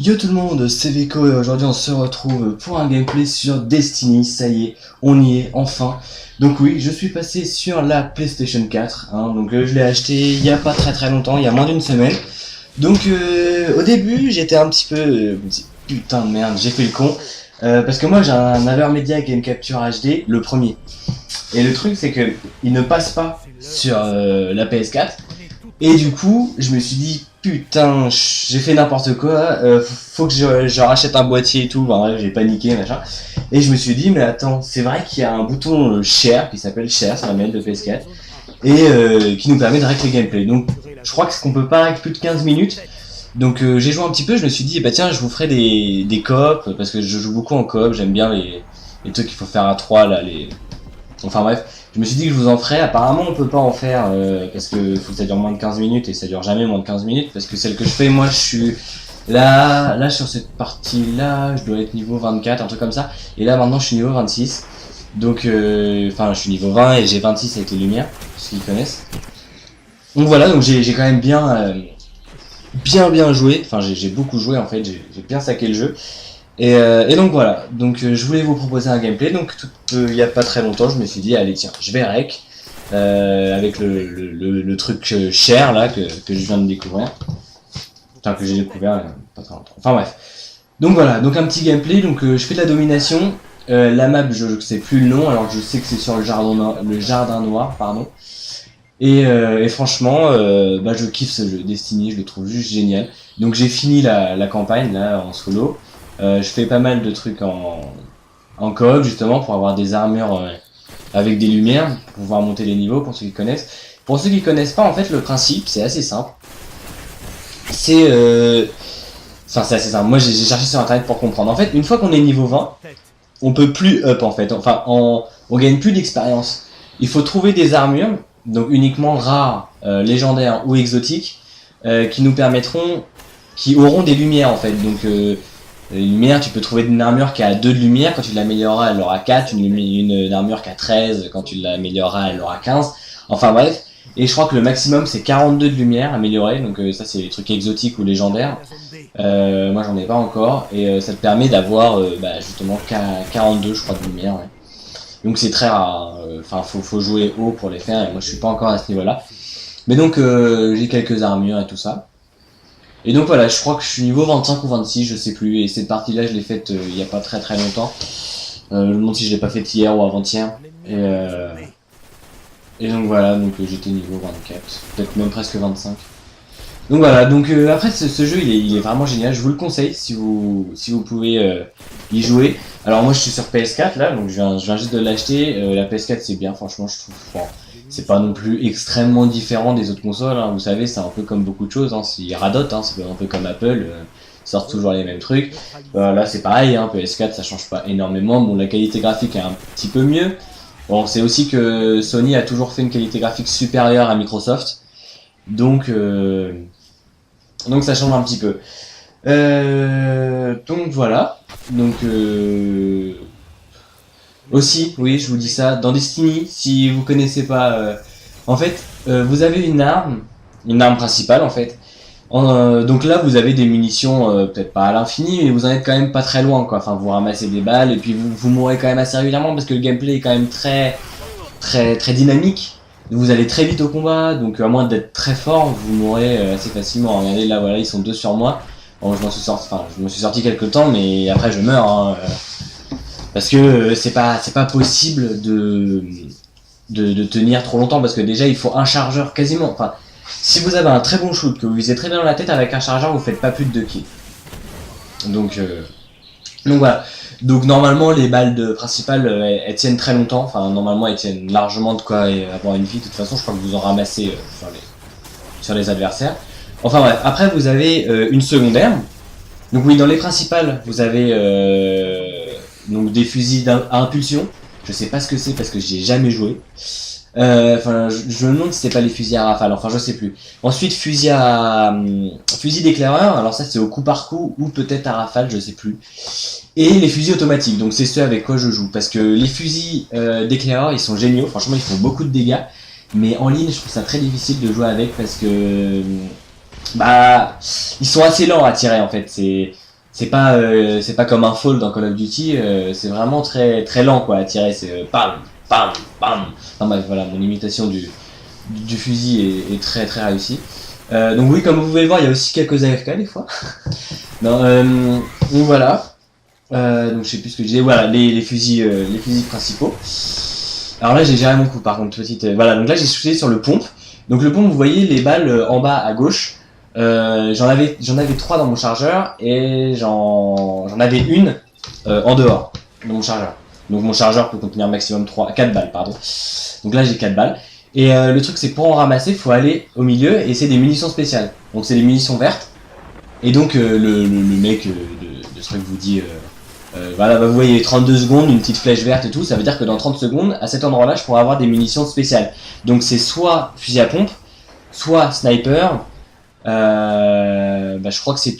Yo tout le monde, c'est Veko et aujourd'hui on se retrouve pour un gameplay sur Destiny, ça y est, on y est enfin. Donc oui, je suis passé sur la PlayStation 4, donc je l'ai acheté il y a pas très longtemps, il y a moins d'une semaine. Donc au début j'étais un petit peu, je me dis, putain de merde, j'ai fait le con, parce que moi j'ai un Avermedia avec une capture HD, le premier. Et le truc c'est que il ne passe pas sur la PS4. Et du coup, je me suis dit, putain, j'ai fait n'importe quoi, faut que je rachète un boîtier et tout, enfin, bref, j'ai paniqué, machin. Et je me suis dit, mais attends, c'est vrai qu'il y a un bouton share, qui s'appelle share, c'est la manette de PS4, et qui nous permet de régler le gameplay. Donc, je crois qu'on peut pas régler plus de 15 minutes. Donc j'ai joué un petit peu, je me suis dit, bah tiens, je vous ferai des coops, parce que je joue beaucoup en coop, j'aime bien les trucs qu'il faut faire à 3, là, les... Enfin bref, je me suis dit que je vous en ferai. Apparemment on peut pas en faire parce que faut que ça dure moins de 15 minutes et ça dure jamais moins de 15 minutes parce que celle que je fais, moi je suis là sur cette partie là, je dois être niveau 24, un truc comme ça. Et là maintenant je suis niveau 26. Donc enfin je suis niveau 20 et j'ai 26 avec les lumières, ceux qui connaissent. Donc voilà, donc j'ai quand même bien joué, enfin j'ai beaucoup joué en fait, j'ai bien saqué le jeu. Et donc voilà, donc je voulais vous proposer un gameplay, donc il y a pas très longtemps je me suis dit allez tiens, je vais rec avec le truc cher là que je viens de découvrir, enfin que j'ai découvert il y a pas très longtemps, enfin bref. Donc voilà, donc un petit gameplay, donc je fais de la domination, la map je sais plus le nom, alors je sais que c'est sur le jardin noir, pardon. Et franchement, bah je kiffe ce jeu, Destiny, je le trouve juste génial. Donc j'ai fini la campagne là en solo. Je fais pas mal de trucs en coop justement pour avoir des armures avec des lumières, pour pouvoir monter les niveaux pour ceux qui connaissent. Pour ceux qui connaissent pas, en fait le principe c'est assez simple. C'est enfin c'est assez simple, moi j'ai cherché sur internet pour comprendre. En fait une fois qu'on est niveau 20, on peut plus up en fait, enfin on gagne plus d'expérience. Il faut trouver des armures, donc uniquement rares, légendaires ou exotiques, qui nous permettront, qui auront des lumières en fait. Donc les lumières, tu peux trouver une armure qui a 2 de lumière, quand tu l'amélioreras elle aura 4, une armure qui a 13, quand tu l'amélioreras elle aura 15, enfin bref, et je crois que le maximum c'est 42 de lumière améliorée, donc ça c'est les trucs exotiques ou légendaires, moi j'en ai pas encore, et ça te permet d'avoir justement 42 je crois de lumière, ouais. Donc c'est très rare, enfin faut jouer haut pour les faire, et moi je suis pas encore à ce niveau là, mais donc j'ai quelques armures et tout ça. Et donc voilà, je crois que je suis niveau 25 ou 26, je sais plus, et cette partie-là, je l'ai faite il y a pas très longtemps. Je me demande si je l'ai pas faite hier ou avant-hier. Et donc voilà, donc j'étais niveau 24, peut-être même presque 25. Donc voilà, donc après ce jeu il est vraiment génial, je vous le conseille si vous pouvez y jouer. Alors moi je suis sur PS4 là, donc je viens juste de l'acheter, la PS4 c'est bien, franchement je trouve, bon, c'est pas non plus extrêmement différent des autres consoles, vous savez, c'est un peu comme beaucoup de choses, c'est radote, c'est un peu comme Apple, ils sortent toujours les mêmes trucs. Là c'est pareil, PS4 ça change pas énormément, bon la qualité graphique est un petit peu mieux. Bon c'est aussi que Sony a toujours fait une qualité graphique supérieure à Microsoft, donc ça change un petit peu. Donc voilà. Donc aussi, oui, je vous dis ça, dans Destiny, si vous connaissez pas, en fait, vous avez une arme principale en fait. Donc là, vous avez des munitions, peut-être pas à l'infini, mais vous en êtes quand même pas très loin, quoi. Enfin, vous ramassez des balles et puis vous mourrez quand même assez régulièrement parce que le gameplay est quand même très dynamique. Vous allez très vite au combat, donc à moins d'être très fort, vous mourrez assez facilement. Regardez là, voilà, ils sont 2 sur moi. Bon, je me suis sorti quelques temps, mais après je meurs, parce que c'est pas possible de tenir trop longtemps, parce que déjà il faut un chargeur quasiment. Enfin, si vous avez un très bon shoot, que vous visez très bien dans la tête avec un chargeur, vous faites pas plus de 2 kills. Donc voilà. Donc normalement les balles principales elles tiennent très longtemps, enfin normalement elles tiennent largement de quoi avoir une vie, de toute façon je crois que vous en ramassez sur les adversaires. Enfin bref, après vous avez une secondaire. Donc oui, dans les principales vous avez donc des fusils à impulsion, je sais pas ce que c'est parce que j'y ai jamais joué. Enfin je me demande si c'est pas les fusils à rafale, enfin je sais plus. Ensuite fusil d'éclaireur, alors ça c'est au coup par coup ou peut-être à rafale, je sais plus. Et les fusils automatiques, donc c'est ceux avec quoi je joue, parce que les fusils d'éclaireur ils sont géniaux, franchement ils font beaucoup de dégâts, mais en ligne je trouve ça très difficile de jouer avec parce que ils sont assez lents à tirer en fait, c'est pas comme un fall dans Call of Duty, c'est vraiment très lent quoi à tirer, c'est pam, pam, pam. Enfin bref, voilà, mon imitation du fusil est très réussie. Donc oui, comme vous pouvez le voir, il y a aussi quelques AFK des fois. Non, donc voilà. Donc je sais plus ce que je disais. Voilà, les fusils principaux. Alors là, j'ai géré mon coup. Par contre, petite. Voilà, donc là j'ai shooté sur le pompe. Donc le pompe, vous voyez les balles en bas à gauche. J'en avais 3 dans mon chargeur et j'en avais une en dehors de mon chargeur. Donc mon chargeur peut contenir maximum 4 balles, pardon. Donc là j'ai 4 balles. Et le truc c'est que pour en ramasser, il faut aller au milieu et c'est des munitions spéciales. Donc c'est des munitions vertes. Et donc le mec de ce truc vous dit voilà, bah, vous voyez 32 secondes, une petite flèche verte et tout, ça veut dire que dans 30 secondes, à cet endroit-là, je pourrais avoir des munitions spéciales. Donc c'est soit fusil à pompe, soit sniper. Bah, je crois que c'est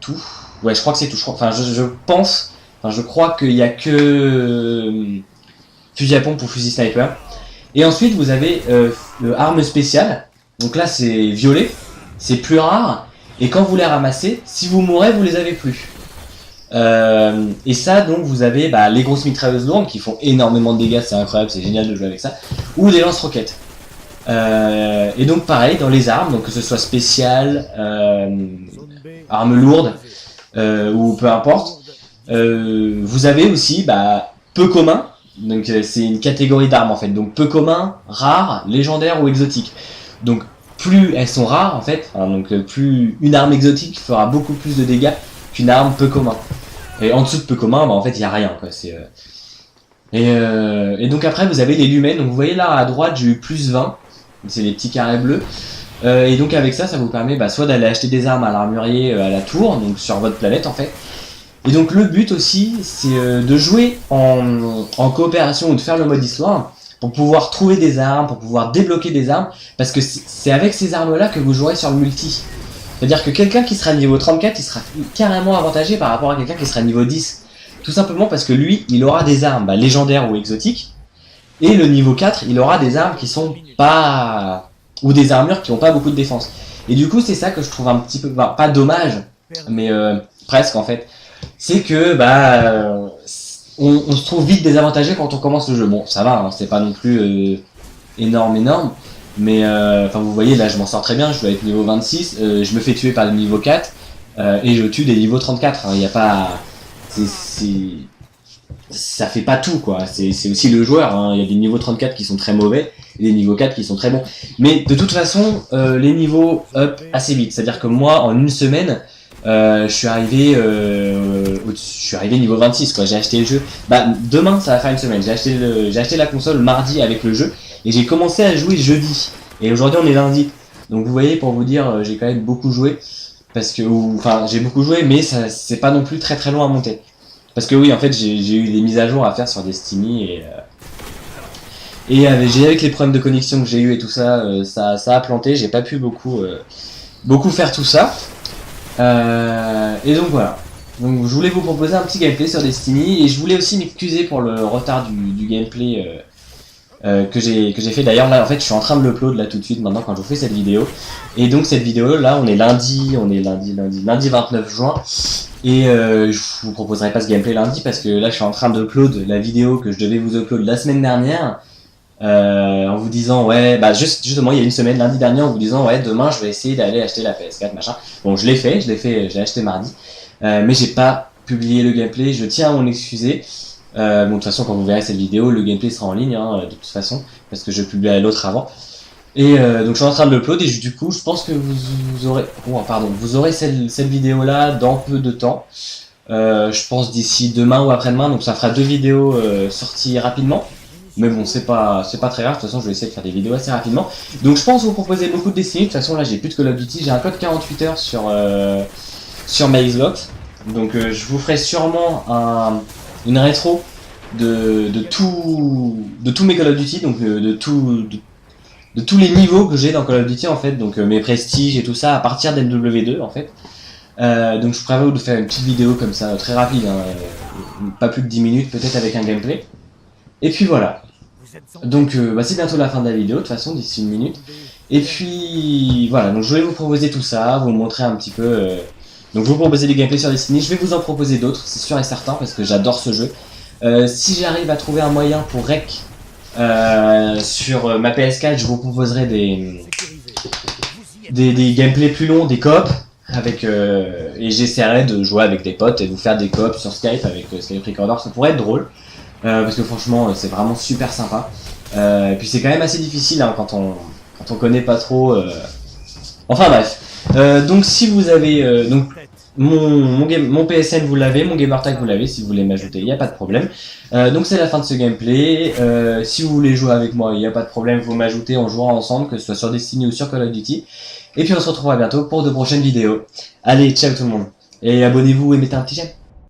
tout. Ouais, je crois que c'est tout. Enfin, je crois qu'il y a que fusil à pompe ou fusil sniper. Et ensuite, vous avez arme spéciale. Donc là, c'est violet. C'est plus rare. Et quand vous les ramassez, si vous mourrez, vous les avez plus. Et ça, donc, vous avez les grosses mitrailleuses lourdes qui font énormément de dégâts. C'est incroyable, c'est génial de jouer avec ça. Ou des lance-roquettes. Et donc pareil dans les armes, donc que ce soit spécial, armes lourdes ou peu importe, vous avez aussi peu commun, donc c'est une catégorie d'armes en fait, donc peu commun, rare, légendaire ou exotique. Donc plus elles sont rares en fait, hein, donc plus une arme exotique fera beaucoup plus de dégâts qu'une arme peu commun. Et en dessous de peu commun, en fait il y a rien quoi. Et donc après vous avez les lumens, donc vous voyez là à droite j'ai eu plus 20. C'est les petits carrés bleus. Et donc avec ça, ça vous permet soit d'aller acheter des armes à l'armurier à la tour, donc sur votre planète en fait. Et donc le but aussi, c'est de jouer en coopération ou de faire le mode histoire pour pouvoir trouver des armes, pour pouvoir débloquer des armes, parce que c'est avec ces armes-là que vous jouerez sur le multi. C'est-à-dire que quelqu'un qui sera niveau 34, il sera carrément avantagé par rapport à quelqu'un qui sera niveau 10. Tout simplement parce que lui, il aura des armes légendaires ou exotiques. Et le niveau 4, il aura des armes qui sont pas... ou des armures qui n'ont pas beaucoup de défense. Et du coup, c'est ça que je trouve un petit peu... Enfin, pas dommage, mais presque en fait. C'est que on se trouve vite désavantagé quand on commence le jeu. Bon, ça va, hein, c'est pas non plus énorme. Mais vous voyez, là, je m'en sors très bien. Je dois être niveau 26. Je me fais tuer par le niveau 4. Et je tue des niveaux 34. Il n'y a pas... ça fait pas tout quoi, c'est aussi le joueur, hein. Il y a des niveaux 34 qui sont très mauvais et des niveaux 4 qui sont très bons. Mais de toute façon, les niveaux up assez vite, c'est-à-dire que moi en une semaine, je suis arrivé niveau 26 quoi, j'ai acheté le jeu. Demain ça va faire une semaine, j'ai acheté la console mardi avec le jeu et j'ai commencé à jouer jeudi. Et aujourd'hui on est lundi. Donc vous voyez, pour vous dire, j'ai quand même beaucoup joué parce que j'ai beaucoup joué mais ça c'est pas non plus très long à monter. Parce que oui, en fait, j'ai eu des mises à jour à faire sur Destiny et avec les problèmes de connexion que j'ai eu et tout ça, ça a planté. J'ai pas pu beaucoup faire tout ça. Et donc voilà. Donc je voulais vous proposer un petit gameplay sur Destiny et je voulais aussi m'excuser pour le retard du gameplay que j'ai fait. D'ailleurs là, en fait, je suis en train de l'upload là tout de suite maintenant quand je vous fais cette vidéo. Et donc cette vidéo là, on est lundi 29 juin. Et je vous proposerai pas ce gameplay lundi parce que là je suis en train d'upload la vidéo que je devais vous upload la semaine dernière en vous disant justement il y a une semaine, lundi dernier, en vous disant demain je vais essayer d'aller acheter la PS4 machin. Bon, je l'ai acheté mardi, mais j'ai pas publié le gameplay, je tiens à m'en excuser. De toute façon quand vous verrez cette vidéo le gameplay sera en ligne de toute façon parce que je publierai l'autre avant. Et donc je suis en train de l'upload et du coup je pense que vous aurez cette vidéo là dans peu de temps. Je pense d'ici demain ou après-demain, donc ça fera 2 vidéos sorties rapidement. Mais bon, c'est pas très grave, de toute façon je vais essayer de faire des vidéos assez rapidement. Donc je pense vous proposer beaucoup de Destiny, de toute façon là j'ai plus de Call of Duty, j'ai un code 48 heures sur ma Xbox. Donc je vous ferai sûrement une rétro de tous mes Call of Duty, donc de tous les niveaux que j'ai dans Call of Duty en fait, donc mes prestiges et tout ça à partir d'MW2 en fait. Donc je prévois de faire une petite vidéo comme ça, très rapide, pas plus de 10 minutes peut-être avec un gameplay. Et puis voilà. Donc c'est bientôt la fin de la vidéo, de toute façon d'ici 1 minute. Et puis voilà, donc je voulais vous proposer tout ça, vous montrer un petit peu Donc vous proposez des gameplays sur Destiny, je vais vous en proposer d'autres, c'est sûr et certain, parce que j'adore ce jeu. Si j'arrive à trouver un moyen pour rec sur ma PS4, je vous proposerai des gameplays plus longs, des coops, avec, et j'essaierai de jouer avec des potes et vous faire des coops sur Skype avec Skype Recorder, ça pourrait être drôle, parce que franchement c'est vraiment super sympa. Et puis c'est quand même assez difficile hein, quand on connaît pas trop. Enfin bref. Donc si vous avez donc mon PSN vous l'avez, mon gamertag vous l'avez, si vous voulez m'ajouter, il n'y a pas de problème. Donc c'est la fin de ce gameplay. Si vous voulez jouer avec moi, il n'y a pas de problème, vous m'ajoutez, on jouera ensemble, que ce soit sur Destiny ou sur Call of Duty. Et puis on se retrouvera bientôt pour de prochaines vidéos. Allez, ciao tout le monde. Et abonnez-vous et mettez un petit j'aime.